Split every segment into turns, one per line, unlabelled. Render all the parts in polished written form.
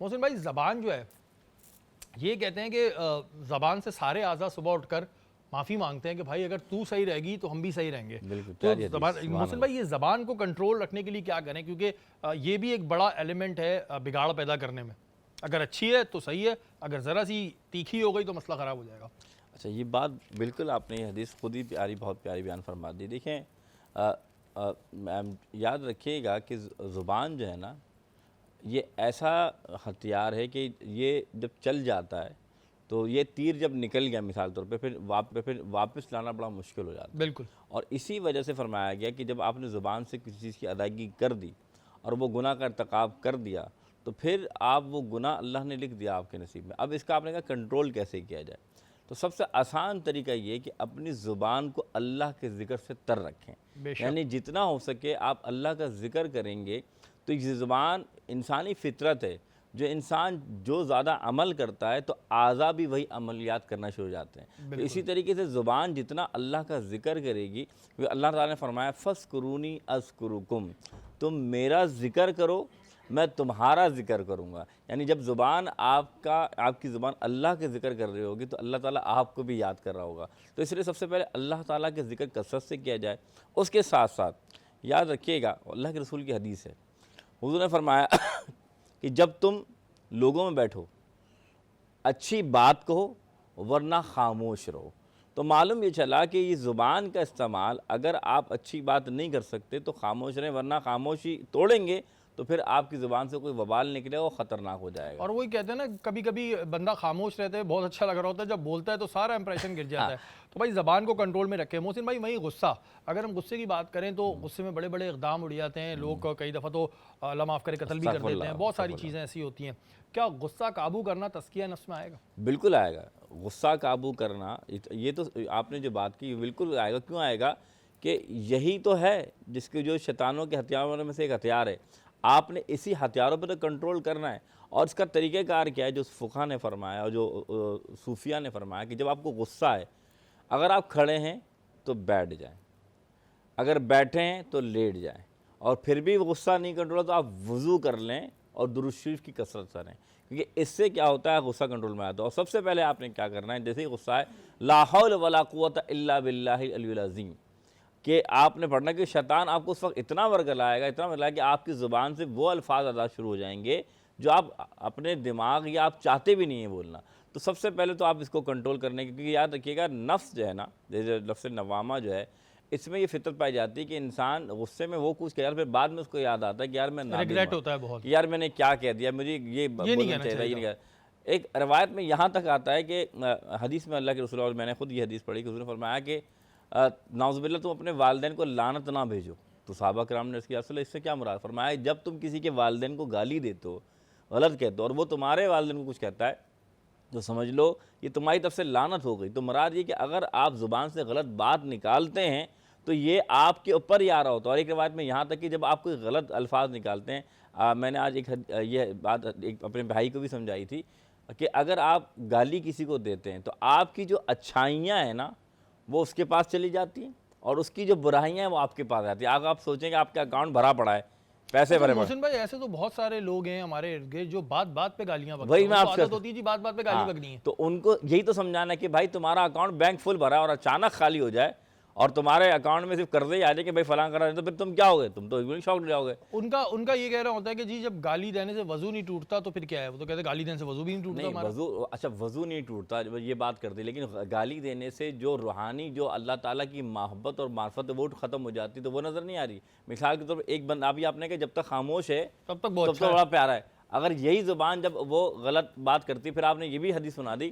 मोहसिन भाई, ज़बान जो है, ये कहते हैं कि ज़बान से सारे आज़ा सुबह उठकर माफ़ी मांगते हैं कि भाई अगर तू सही रहेगी तो हम भी सही रहेंगे।
बिल्कुल,
तो
प्यारी हदीस,
ज़बान,
सुभान
मोहसिन
अल्लाह।
भाई, ये ज़बान को कंट्रोल रखने के लिए क्या करें, क्योंकि ये भी एक बड़ा एलिमेंट है बिगाड़ पैदा करने में। अगर अच्छी है तो सही है, अगर ज़रा सी तीखी हो गई तो मसला ख़राब हो जाएगा।
अच्छा, ये बात बिल्कुल आपने ये हदीस खुद ही प्यारी, बहुत प्यारी बयान फरमा दी। देखें, मैम याद रखिएगा कि ज़ुबान जो है ना, ये ऐसा हथियार है कि ये जब चल जाता है तो ये तीर जब निकल गया मिसाल तौर पे, फिर वापस लाना बड़ा मुश्किल हो जाता है।
बिल्कुल।
और इसी वजह से फरमाया गया कि जब आपने ज़ुबान से किसी चीज़ की अदायगी कर दी और वो गुनाह का irतिकाब कर दिया, तो फिर आप वो गुनाह अल्लाह ने लिख दिया आपके नसीब में। अब इसका आपने कहा कंट्रोल कैसे किया जाए, तो सबसे आसान तरीका ये कि अपनी ज़ुबान को अल्लाह के ज़िक्र से तर रखें।
बेशक।
यानी जितना हो सके आप अल्लाह का ज़िक्र करेंगे तो ये ज़ुबान इंसानी फितरत है, जो इंसान जो ज़्यादा अमल करता है तो आज़ा भी वही अमलियात करना शुरू हो जाते हैं। तो इसी तरीके से ज़ुबान जितना अल्लाह का ज़िक्र करेगी, क्योंकि अल्लाह ताला ने फरमाया फ़स्कुरूनी अज़्कुरुकुम, तुम मेरा ज़िक्र करो मैं तुम्हारा ज़िक्र करूँगा। यानी जब ज़ुबान आपकी ज़ुबान अल्लाह के ज़िक्र कर रही होगी तो अल्लाह ताला आपको भी याद कर रहा होगा। तो इसलिए सबसे पहले अल्लाह ताला के ज़िक्र कसरत से किया जाए। उसके साथ साथ याद रखिएगा, अल्लाह के रसूल की हदीस है, हुज़ूर ने फरमाया कि जब तुम लोगों में बैठो अच्छी बात कहो वरना खामोश रहो। तो मालूम ये चला कि ये ज़ुबान का इस्तेमाल अगर आप अच्छी बात नहीं कर सकते तो खामोश रहें, वरना खामोशी तोड़ेंगे तो फिर आपकी ज़ुबान से कोई वबाल निकले वो ख़तरनाक हो जाएगा।
और वही कहते हैं ना, कभी कभी बंदा खामोश रहता है, बहुत अच्छा लग रहा होता है, जब बोलता है तो सारा इंप्रेशन गिर जाता है। तो भाई ज़बान को कंट्रोल में रखें। मोहसिन भाई, वही गुस्सा, अगर हम गुस्से की बात करें तो गुस्से में बड़े बड़े इक़दाम उड़ जाते हैं लोग, कई दफ़ा तो अल्लाह माफ़ करे कत्ल भी कर देते हैं, बहुत सारी चीज़ें ऐसी होती हैं। क्या गुस्सा काबू करना तज़किया नफ्स में आएगा?
बिल्कुल आएगा। गुस्सा काबू करना, ये तो आपने जो बात की बिल्कुल आएगा। क्यों आएगा कि यही तो है जिसके जो शैतानों के हथियारों में से एक हथियार है। आपने इसी हथियारों पर तो कंट्रोल करना है। और इसका तरीक़ेकार क्या है, जो फ़ुक़हा ने फरमाया और जो सूफिया ने फरमाया कि जब आपको गुस्सा है, अगर आप खड़े हैं तो बैठ जाएं, अगर बैठे हैं तो लेट जाएं, और फिर भी गुस्सा नहीं कंट्रोल तो आप वज़ू कर लें और दुरूद शरीफ की कसरत करें, क्योंकि इससे क्या होता है, गुस्सा कंट्रोल में आता है। और सबसे पहले आपने क्या करना है, जैसे ही गुस्सा है, ला हौल वला कुव्वता इल्ला बिल्लाहिल अलियुल अज़ीम, कि आपने पढ़ना कि शैतान आपको उस वक्त इतना वर्गलाएगा, इतना वर्गलाएगा कि आपकी ज़ुबान से वो अल्फाज अदा शुरू हो जाएंगे जो आप अपने दिमाग या आप चाहते भी नहीं है बोलना। तो सबसे पहले तो आप इसको कंट्रोल करने की, क्योंकि याद रखिएगा नफ्स जो है ना, जैसे लफ्ज़ नवामा जो है, इसमें ये फितरत पाई जाती है कि इंसान गुस्से में वो कुछ कह यार, फिर बाद में उसको याद आता है कि यार मैं
रिग्रेट होता है बहुत,
कि यार मैंने क्या कह दिया, मुझे ये बोलना चाहिए था, ये नहीं कहा। एक रवायत में यहाँ तक आता है कि हदीस में अल्लाह के रसूल, और मैंने खुद ये हदीस पढ़ी कि उसने फरमाया कि नाउज़ुबिल्लाह तुम अपने वालिदैन को लानत ना भेजो। तो सहाबा कराम ने इसकी असल इससे क्या मुराद फरमाया, जब तुम किसी के वालिदैन को गाली देते हो, गलत कहते हो, और वो तुम्हारे वालिदैन को कुछ कहता है, तो समझ लो ये तुम्हारी तरफ से लानत हो गई। तो मुराद ये कि अगर आप ज़ुबान से गलत बात निकालते हैं तो ये आपके ऊपर ही आ रहा होता है। और एक रिवायत में यहाँ तक कि जब आप कोई गलत अल्फाज निकालते हैं, मैंने आज ये बात एक अपने भाई को भी समझाई थी कि अगर आप गाली किसी को देते हैं तो आपकी जो अच्छाइयाँ हैं ना वो उसके पास चली जाती हैं, और उसकी जो बुराइयाँ हैं वो आपके पास आती हैं। आप सोचेंगे आपका अकाउंट भरा पड़ा है, पैसे भरे पड़े।
मोहसिन भाई, ऐसे तो बहुत सारे लोग हैं हमारे इर्द गिर्द जो बात बात पे गालियां बकते
वही
हैं,
मैं
उनको
आपसे
आदत होती है जी बात बात पे गाली बकनी है।
तो उनको यही तो समझाना है कि भाई तुम्हारा अकाउंट बैंक फुल भरा है और अचानक खाली हो जाए और तुम्हारे अकाउंट में सिर्फ कर्जे ही आ जाए कि भाई फलां करा, तो फिर तुम क्या होगे, तुम तो एकदम शॉक जाओगे।
उनका ये कहना होता है कि जी जब गाली देने से वजू नहीं टूटता तो फिर क्या है, वो तो कहते हैं गाली देने से वजू भी नहीं टूटता
नहीं,
हमारा।
वजू, अच्छा वजू नहीं टूटता, ये बात करते, लेकिन गाली देने से जो रूहानी, जो अल्लाह ताला की मोहब्बत और मार्फत है वो ख़त्म हो जाती, तो वो नज़र नहीं आ रही। मिसाल के तौर पर एक बंदा, अभी आपने कहा जब तक खामोश है
तब तक बहुत अच्छा
बड़ा प्यारा है। अगर यही ज़ुबान जब वो गलत बात करती, फिर आपने ये भी हदीस सुना दी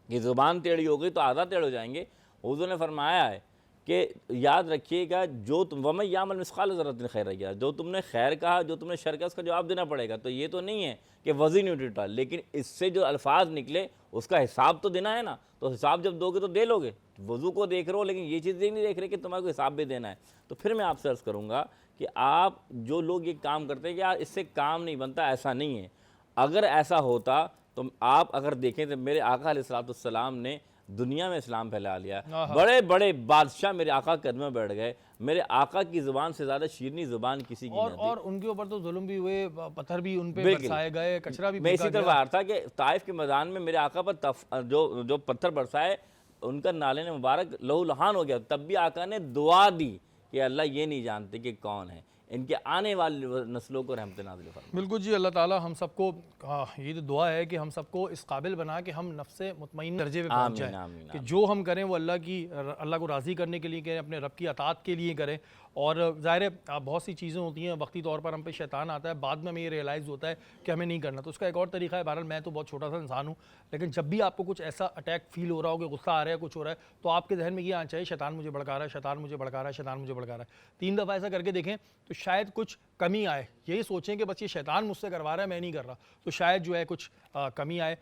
कि ज़ुबान टेढ़ी हो गई तो आधा टेढ़ हो जाएंगे। हुज़ूर ने फरमाया है कि याद रखिएगा, जो तुम वमन यामल मिस्काल ज़र्रतिन खैरा, जो तुमने खैर कहा, जो तुमने शर कहा, उसका जवाब देना पड़ेगा। तो ये तो नहीं है कि वज़ी नहीं टूटा, लेकिन इससे जो अल्फाज निकले उसका हिसाब तो देना है ना। तो हिसाब जब दोगे तो दे लोगे। वज़ू को देख रहे हो लेकिन ये चीज़ नहीं देख रहे कि तुम्हारे को हिसाब भी देना है। तो फिर मैं आपसे अर्ज़ करूँगा कि आप जो लोग ये काम करते हैं कि यार इससे काम नहीं बनता, ऐसा नहीं है। अगर ऐसा होता तो आप अगर देखें तो मेरे आका अलैहिस्सलाम ने दुनिया में इस्लाम फैला लिया।
हाँ।
बड़े बड़े बादशाह मेरे आका के कदम में बैठ गए, मेरे आका की ज़ुबान से ज़्यादा शीरनी ज़ुबान किसी की नहीं थी।
और उनके ऊपर तो जुल्म भी हुए, पत्थर भी उन पे
बिल्कुल।
बरसाए गए, कचरा भी
मैं
फेंका
इसी तरफ
गया।
आ रहा था कि ताइफ के मैदान में मेरे आका पर जो पत्थर बरसाए, उनका नाले ने मुबारक लहू लहान हो गया। तब भी आका ने दुआ दी कि अल्लाह ये नहीं जानते कि कौन है, इनके आने वाली नस्लों को रहमत नाज़िल फरमा।
बिल्कुल जी, अल्लाह ताला हम सबको ये तो दुआ है कि हम सबको इस काबिल बना कि हम नफ्से मुतमईन दर्जे पे पहुंच
आमीन,
जाएं
आमीन,
कि जो हम करें वो अल्लाह को राज़ी करने के लिए करें, अपने रब की अतात के लिए करें। और ज़ाहिर है बहुत सी चीज़ें होती हैं, वक्ती तौर पर हम पे शैतान आता है, बाद में हमें ये रियलाइज़ होता है कि हमें नहीं करना। तो उसका एक और तरीका है, बहरहाल मैं तो बहुत छोटा सा इंसान हूँ, लेकिन जब भी आपको कुछ ऐसा अटैक फील हो रहा हो कि गुस्सा आ रहा है, कुछ हो रहा है, तो आपके जहन में ये आना चाहिए शैतान मुझे भड़का रहा है, शैतान मुझे भड़का रहा है, शैतान मुझे भड़का रहा है। 3 दफ़ा ऐसा करके देखें तो शायद कुछ कमी आए। यही सोचें कि बस ये शैतान मुझसे करवा रहा है, मैं नहीं कर रहा, तो शायद जो है कुछ कमी आए।